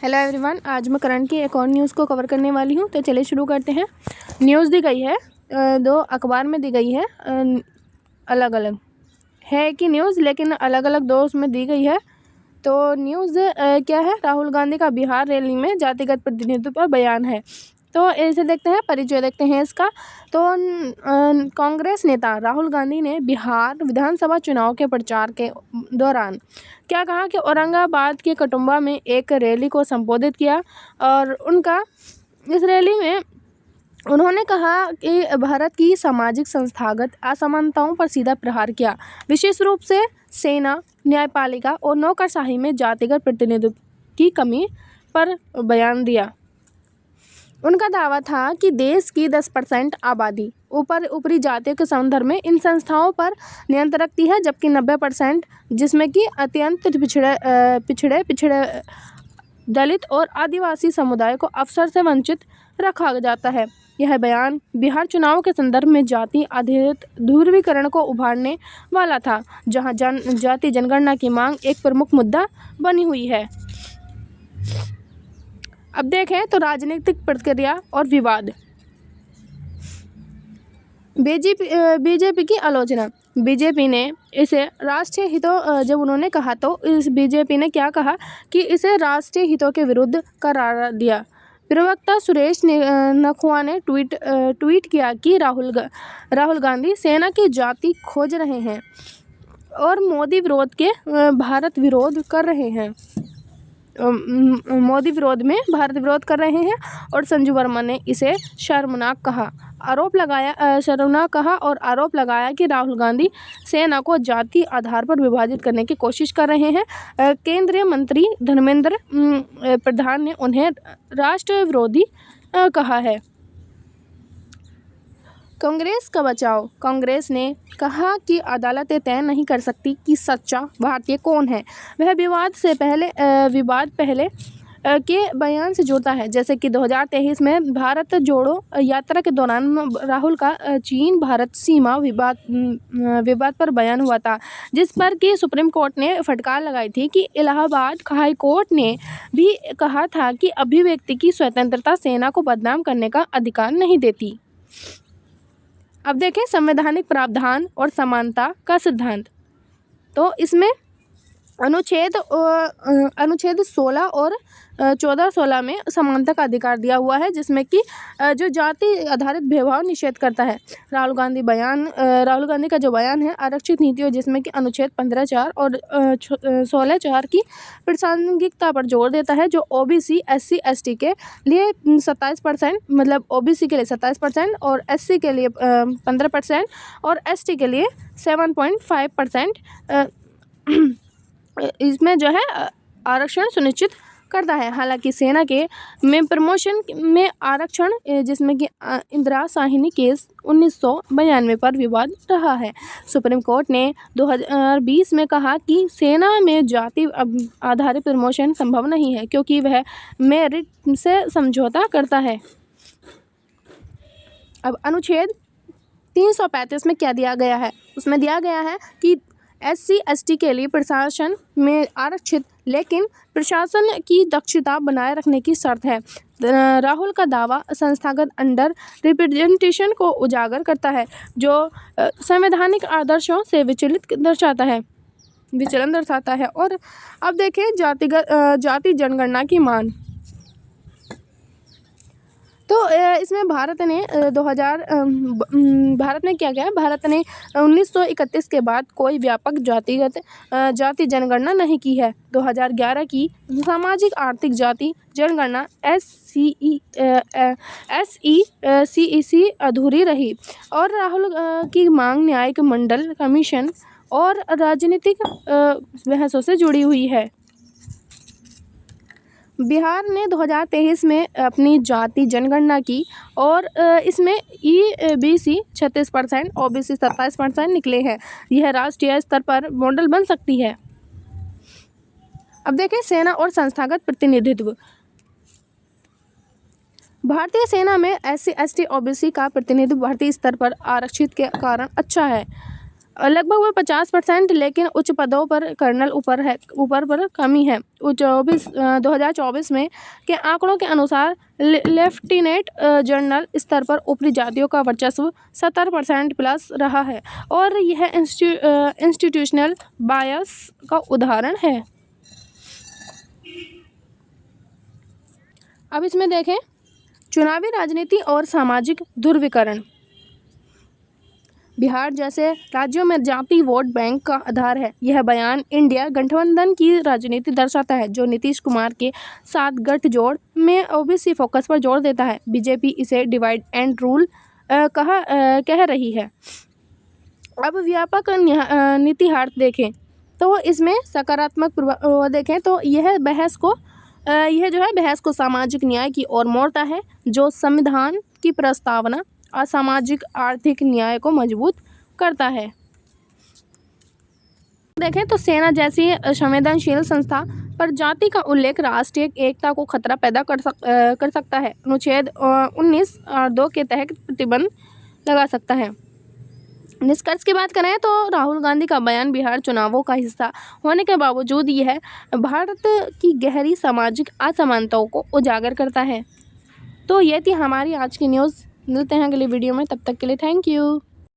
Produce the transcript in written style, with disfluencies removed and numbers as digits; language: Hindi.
हेलो एवरीवन, आज मैं करंट की एक और न्यूज़ को कवर करने वाली हूँ। तो चलिए शुरू करते हैं। न्यूज़ दी गई है, दो अखबार में दी गई है, अलग अलग है कि न्यूज़, लेकिन अलग अलग दो उसमें दी गई है। तो न्यूज़ क्या है? राहुल गांधी का बिहार रैली में जातिगत प्रतिनिधित्व पर बयान है। तो ऐसे देखते हैं, परिचय देखते हैं इसका। तो कांग्रेस नेता राहुल गांधी ने बिहार विधानसभा चुनाव के प्रचार के दौरान क्या कहा कि औरंगाबाद के कटुम्बा में एक रैली को संबोधित किया और इस रैली में उन्होंने कहा कि भारत की सामाजिक संस्थागत असमानताओं पर सीधा प्रहार किया, विशेष रूप से सेना, न्यायपालिका और नौकरशाही में जातिगत प्रतिनिधित्व की कमी पर बयान दिया। उनका दावा था कि देश की 10% आबादी ऊपरी जातियों के संदर्भ में इन संस्थाओं पर नियंत्रण रखती है, जबकि 90% जिसमें कि अत्यंत पिछड़े दलित और आदिवासी समुदाय को अवसर से वंचित रखा जाता है। यह बयान बिहार चुनाव के संदर्भ में जाति आधारित ध्रुवीकरण को उभारने वाला था, जहां जाति जनगणना की मांग एक प्रमुख मुद्दा बनी हुई है। अब देखें तो राजनीतिक प्रतिक्रिया और विवाद। बीजेपी की आलोचना। बीजेपी ने इसे राष्ट्रीय हितों, जब उन्होंने कहा तो इस बीजेपी ने क्या कहा कि इसे राष्ट्रीय हितों के विरुद्ध करार दिया। प्रवक्ता सुरेश नखुआ ने ट्वीट किया कि राहुल गांधी सेना की जाति खोज रहे हैं और मोदी भारत विरोध कर रहे हैं। और संजू वर्मा ने इसे शर्मनाक कहा और आरोप लगाया कि राहुल गांधी सेना को जाति आधार पर विभाजित करने की कोशिश कर रहे हैं। केंद्रीय मंत्री धर्मेंद्र प्रधान ने उन्हें राष्ट्र विरोधी कहा है। कांग्रेस का बचाव। कांग्रेस ने कहा कि अदालतें तय नहीं कर सकती कि सच्चा भारतीय कौन है। वह विवाद पहले के बयान से जुड़ता है, जैसे कि 2023 में भारत जोड़ो यात्रा के दौरान राहुल का चीन भारत सीमा विवाद पर बयान हुआ था, जिस पर कि सुप्रीम कोर्ट ने फटकार लगाई थी कि इलाहाबाद हाई कोर्ट ने भी कहा था कि अभिव्यक्ति की स्वतंत्रता सेना को बदनाम करने का अधिकार नहीं देती। अब देखें संवैधानिक प्रावधान और समानता का सिद्धांत। तो इसमें अनुच्छेद 16 और 14-16 में समानता का अधिकार दिया हुआ है, जिसमें कि जो जाति आधारित भेदभाव निषेध करता है। राहुल गांधी का जो बयान है आरक्षित नीतियों, जिसमें कि अनुच्छेद 15(4) और 16(4) की प्रासंगिकता पर जोर देता है, जो ओबीसी SC ST के लिए 27%, मतलब ओबीसी के लिए 27% और SC के लिए 15% और ST के लिए 7.5% इसमें जो है आरक्षण सुनिश्चित करता है। हालांकि सेना में प्रमोशन में आरक्षण, जिसमें कि इंदिरा साहनी केस 1992 पर विवाद रहा है। सुप्रीम कोर्ट ने 2020 में कहा कि सेना में जाति आधारित प्रमोशन संभव नहीं है, क्योंकि वह मेरिट से समझौता करता है। अब अनुच्छेद 335 में क्या दिया गया है? उसमें दिया गया है कि SC ST के लिए प्रशासन में आरक्षित, लेकिन प्रशासन की दक्षता बनाए रखने की शर्त है। राहुल का दावा संस्थागत अंडर रिप्रेजेंटेशन को उजागर करता है, जो संवैधानिक आदर्शों से विचलन दर्शाता है। और अब देखें जाति जनगणना की मांग। तो इसमें भारत ने क्या किया? भारत ने 1931 के बाद कोई व्यापक जाति जनगणना नहीं की है। 2011 की सामाजिक आर्थिक जाति जनगणना SECEC अधूरी रही और राहुल की मांग न्यायिक मंडल कमीशन और राजनीतिक बहसों से जुड़ी हुई है। बिहार ने 2023 में अपनी जाति जनगणना की और इसमें EBC 36%, OBC 27% निकले हैं। यह राष्ट्रीय स्तर पर मॉडल बन सकती है। अब देखें सेना और संस्थागत प्रतिनिधित्व। भारतीय सेना में SC ST OBC का प्रतिनिधित्व भारतीय स्तर पर आरक्षित के कारण अच्छा है। लगभग वह 50%, लेकिन उच्च पदों पर कर्नल ऊपर पर कमी है। 2024 में के आंकड़ों के अनुसार लेफ्टिनेंट जनरल स्तर पर ऊपरी जातियों का वर्चस्व 70% प्लस रहा है, और यह इंस्टीट्यूशनल बायस का उदाहरण है। अब इसमें देखें चुनावी राजनीति और सामाजिक ध्रुवीकरण। बिहार जैसे राज्यों में जाति वोट बैंक का आधार है। यह बयान इंडिया गठबंधन की राजनीति दर्शाता है, जो नीतीश कुमार के साथ गठजोड़ में ओबीसी फोकस पर जोर देता है। बीजेपी इसे डिवाइड एंड रूल कह रही है। अब व्यापक नीतिहार्थ देखें तो इसमें सकारात्मक देखें तो यह बहस को सामाजिक न्याय की ओर मोड़ता है, जो संविधान की प्रस्तावना असामाजिक आर्थिक न्याय को मजबूत करता है। देखें तो सेना जैसी संवेदनशील संस्था पर जाति का उल्लेख राष्ट्रीय एकता को खतरा पैदा कर सकता है। अनुच्छेद 19(2) के तहत प्रतिबंध लगा सकता है। निष्कर्ष की बात करें तो राहुल गांधी का बयान बिहार चुनावों का हिस्सा होने के बावजूद यह भारत की गहरी सामाजिक असमानताओं को उजागर करता है। तो ये थी हमारी आज की न्यूज़। मिलते हैं अगली वीडियो में, तब तक के लिए थैंक यू।